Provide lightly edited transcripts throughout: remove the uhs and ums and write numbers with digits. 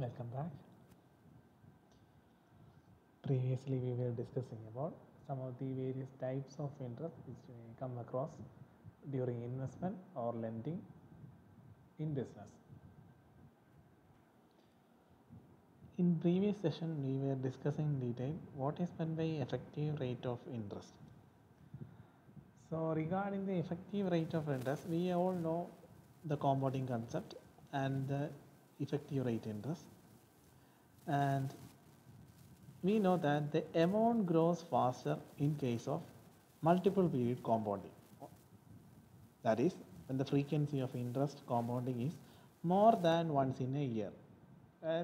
Welcome back. Previously, we were discussing about some of the various types of interest which we come across during investment or lending in business. In previous session, we were discussing in detail what is meant by effective rate of interest. So, regarding the effective rate of interest, we all know the compounding concept and the effective rate interest, and we know that the amount grows faster in case of multiple period compounding. That is, when the frequency of interest compounding is more than once in a year,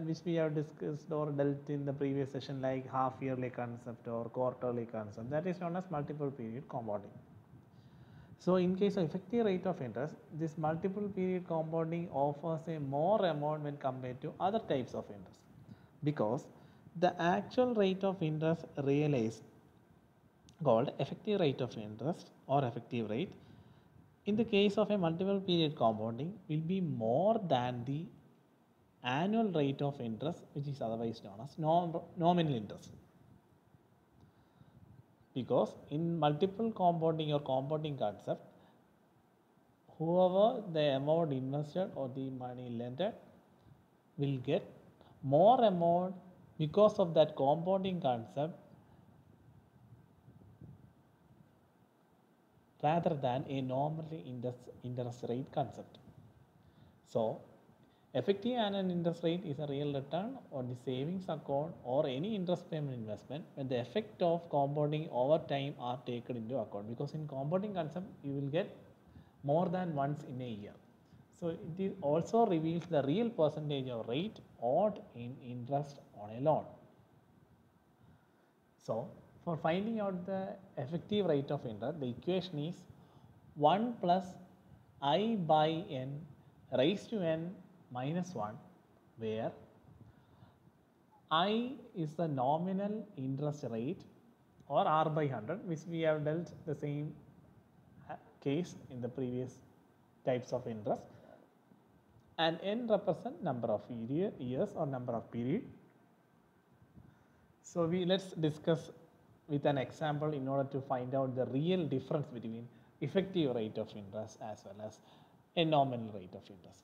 which we have discussed or dealt in the previous session, like half yearly concept or quarterly concept, that is known as multiple period compounding. So in case of effective rate of interest, this multiple period compounding offers a more amount when compared to other types of interest, because the actual rate of interest realized, called effective rate of interest or effective rate, in the case of a multiple period compounding will be more than the annual rate of interest, which is otherwise known as nominal interest. Because in multiple compounding or compounding concept, whoever the amount invested or the money lended will get more amount because of that compounding concept rather than a normally interest rate concept. So, effective annual interest rate is a real return on the savings account or any interest payment investment when the effect of compounding over time are taken into account, because in compounding concept you will get more than once in a year. So, it also reveals the real percentage of rate owed in interest on a loan. So, for finding out the effective rate of interest, the equation is 1 plus I by n raised to n minus 1, where I is the nominal interest rate or R by 100, which we have dealt the same case in the previous types of interest, and n represent number of years or number of period. So let's discuss with an example in order to find out the real difference between effective rate of interest as well as a nominal rate of interest.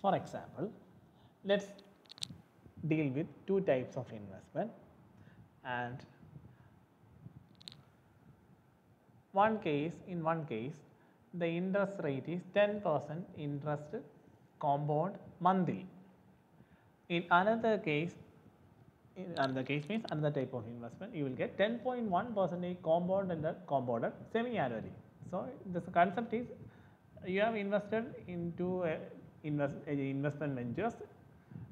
For example, let's deal with two types of investment, and in one case the interest rate is 10% interest compound monthly. In another case means another type of investment, you will get 10.1% compounded semi-annually. So this concept is, you have invested into investment ventures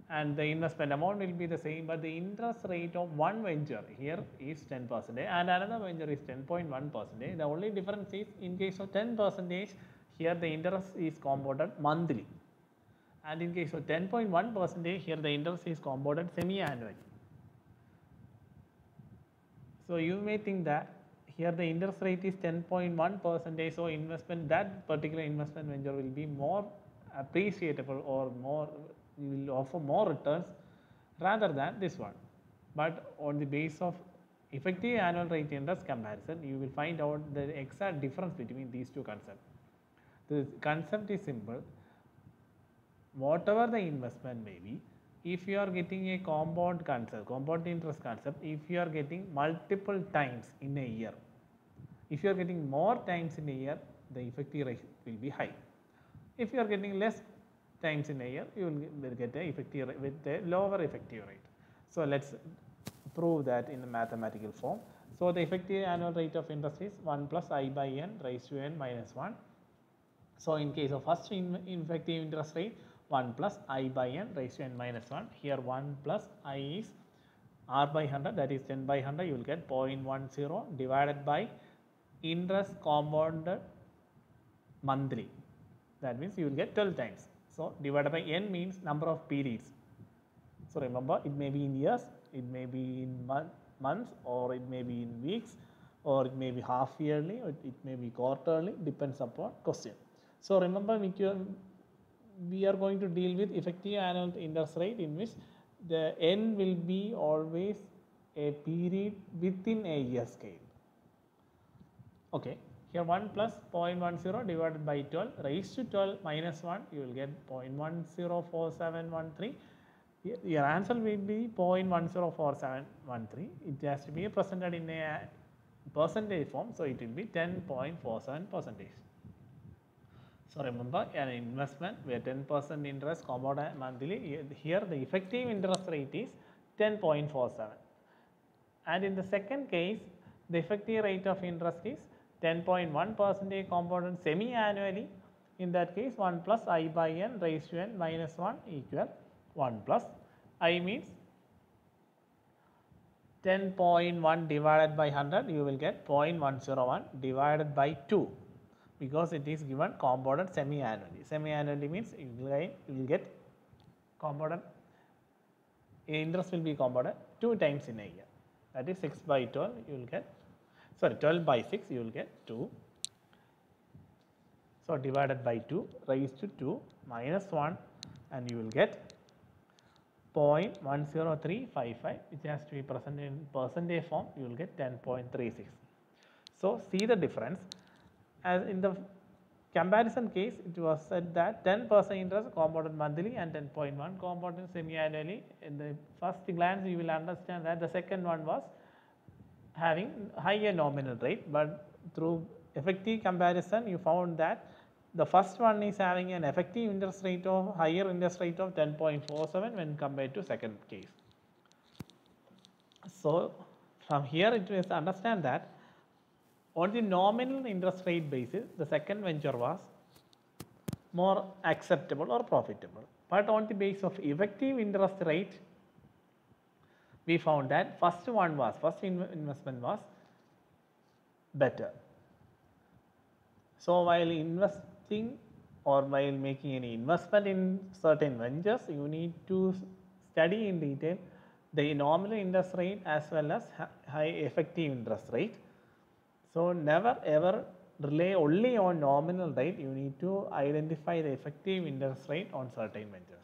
and the investment amount will be the same, but the interest rate of one venture here is 10% and another venture is 10.1%. The only difference is, in case of 10%, here the interest is compounded monthly, and in case of 10.1%, here the interest is compounded semi-annually. So you may think that here the interest rate is 10.1%, so that particular investment venture will be more appreciable or will offer more returns rather than this one. But on the basis of effective annual rate interest comparison, you will find out the exact difference between these two concepts. The concept is simple. Whatever the investment may be, if you are getting a compound interest concept, if you are getting multiple times in a year, if you are getting more times in a year, the effective rate will be high. If you are getting less times in a year, you will get a effective rate with a lower effective rate. So let's prove that in the mathematical form. So the effective annual rate of interest is 1 plus I by n raised to n minus 1. So in case of first effective interest rate, 1 plus I by n raised to n minus 1. Here 1 plus I is R by 100, that is 10 by 100, you will get 0.10 divided by interest compounded monthly. That means you will get 12 times. So divided by n means number of periods. So remember, it may be in years, it may be in months, or it may be in weeks, or it may be half yearly, or it may be quarterly, depends upon question. So remember, we are going to deal with effective annual interest rate in which the n will be always a period within a year scale. Okay, here 1 plus 0.10 divided by 12 raised to 12 minus 1, you will get 0.104713. Your answer will be 0.104713. It has to be presented in a percentage form, so it will be 10.47%. So remember, an investment where 10% interest compound monthly, here the effective interest rate is 10.47. And in the second case, the effective rate of interest is 10.1% compounded semi-annually. In that case, 1 plus I by n raised to n minus 1 equal 1 plus I means 10.1 divided by 100, you will get 0.101 divided by 2, because it is given compounded semi-annually. Semi-annually means you will get compounded, interest will be compounded 2 times in a year. That is 6 by 12, you will get, sorry, 12 by 6, you will get 2. So divided by 2 raised to 2 minus 1, and you will get 0.10355, which has to be present in percentage form, you will get 10.36. So see the difference. As in the comparison case, it was said that 10% interest compounded monthly and 10.1 compounded semi-annually. In the first glance, you will understand that the second one was having higher nominal rate, but through effective comparison, you found that the first one is having an effective interest rate of higher interest rate of 10.47 when compared to second case. So from here it is understand that on the nominal interest rate basis, the second venture was more acceptable or profitable. But on the basis of effective interest rate, we found that first investment was better. So while investing or while making any investment in certain ventures, you need to study in detail the nominal interest rate as well as high effective interest rate. So never ever rely only on nominal rate, you need to identify the effective interest rate on certain ventures.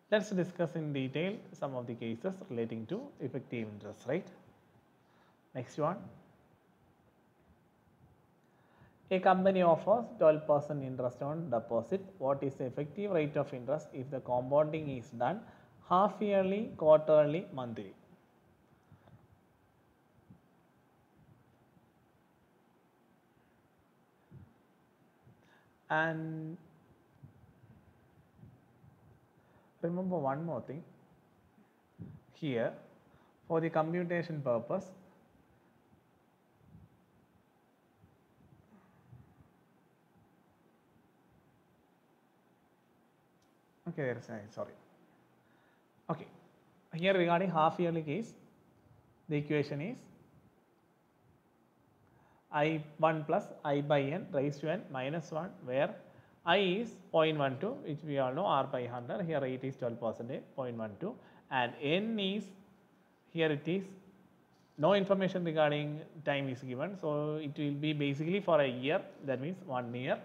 Let's discuss in detail some of the cases relating to effective interest rate. Next one. A company offers 12% interest on deposit. What is the effective rate of interest if the compounding is done half yearly, quarterly, monthly? And remember one more thing here, for the computation purpose, okay, there is sorry. Okay, here regarding half yearly case, the equation is I1 plus I by n raised to n minus 1, where I is 0.12, which we all know, R by 100, here it is 12%, 0.12, and n is, here it is, no information regarding time is given, so it will be basically for a year, that means 1 year.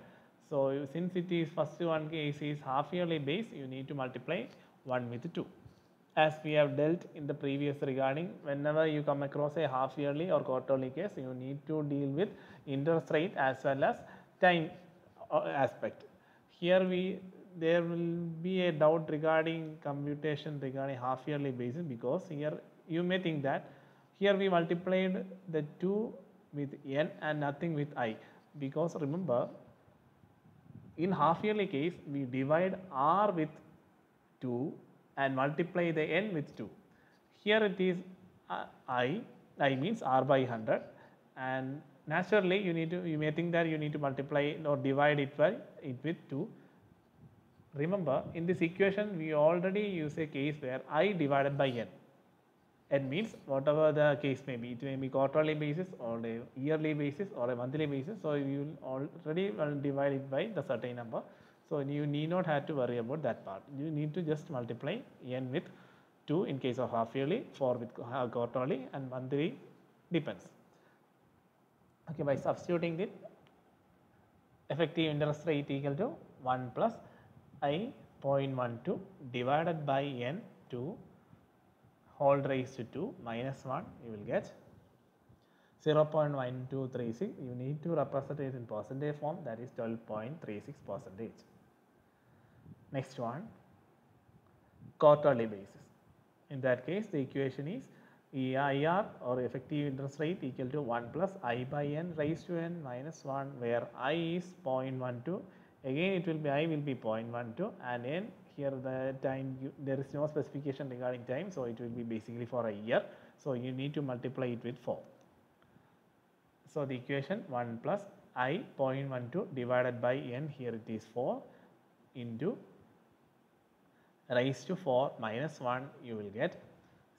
So since it is first one case is half yearly base, you need to multiply 1 with 2. As we have dealt in the previous regarding, whenever you come across a half yearly or quarterly case, you need to deal with interest rate as well as time aspect. Here there will be a doubt regarding computation regarding half yearly basis, because here you may think that here we multiplied the 2 with n and nothing with I, because remember, in half yearly case we divide R with 2 and multiply the n with 2. Here it is I means R by 100, and naturally you may think that you need to multiply or divide it with 2. Remember, in this equation we already use a case where I divided by n. N means whatever the case may be, it may be quarterly basis or a yearly basis or a monthly basis, so you already divide it by the certain number. So you need not have to worry about that part. You need to just multiply n with 2 in case of half yearly, 4 with quarterly, and monthly depends. Okay, by substituting it, effective interest rate equal to 1 plus I 0.12 divided by n 2 whole raised to 2 minus 1, you will get 0.1236. You need to represent it in percentage form, that is 12.36 percentage. Next one, quarterly basis. In that case, the equation is EIR or effective interest rate equal to 1 plus I by n raised to n minus 1, where I is 0.12. Again it will be I will be 0.12 and n here the time there is no specification regarding time, so it will be basically for a year. So you need to multiply it with 4. So the equation 1 plus I 0.12 divided by n, here it is 4 into raised to 4 minus 1, you will get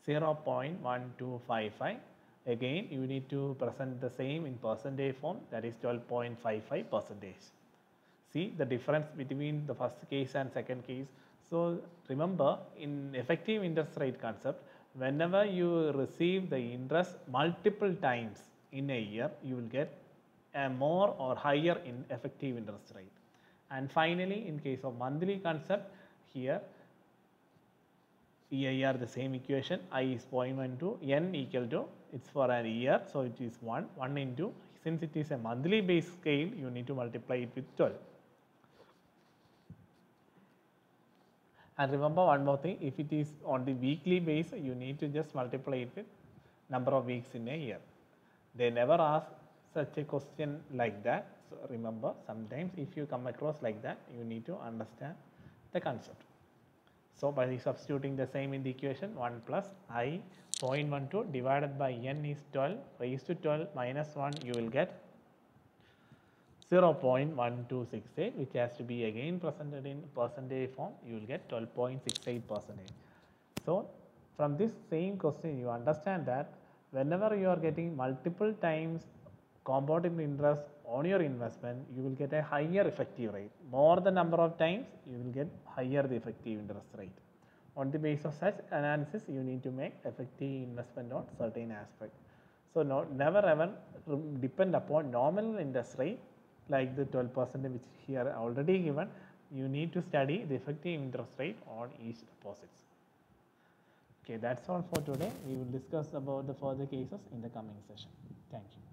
0.1255. Again you need to present the same in percentage form, that is 12.55 percentage. See the difference between the first case and second case. So remember, in effective interest rate concept, whenever you receive the interest multiple times in a year, you will get a more or higher in effective interest rate. And finally, in case of monthly concept, here EIR the same equation, I is 0.12, n equal to, it's for a year, so it is 1 into, since it is a monthly base scale, you need to multiply it with 12. And remember one more thing, if it is on the weekly base, you need to just multiply it with number of weeks in a year. They never ask such a question like that. So remember, sometimes if you come across like that, you need to understand the concept. So by substituting the same in the equation, 1 plus I 0.12 divided by n is 12 raised to 12 minus 1, you will get 0.1268, which has to be again presented in percentage form, you will get 12.68 percentage. So from this same question, you understand that whenever you are getting multiple times compounded interest on your investment, you will get a higher effective rate. More the number of times, you will get higher the effective interest rate. On the basis of such analysis, you need to make effective investment on certain aspect. So never ever depend upon nominal interest rate like the 12% which here already given. You need to study the effective interest rate on each deposits. Okay, that's all for today. We will discuss about the further cases in the coming session. Thank you.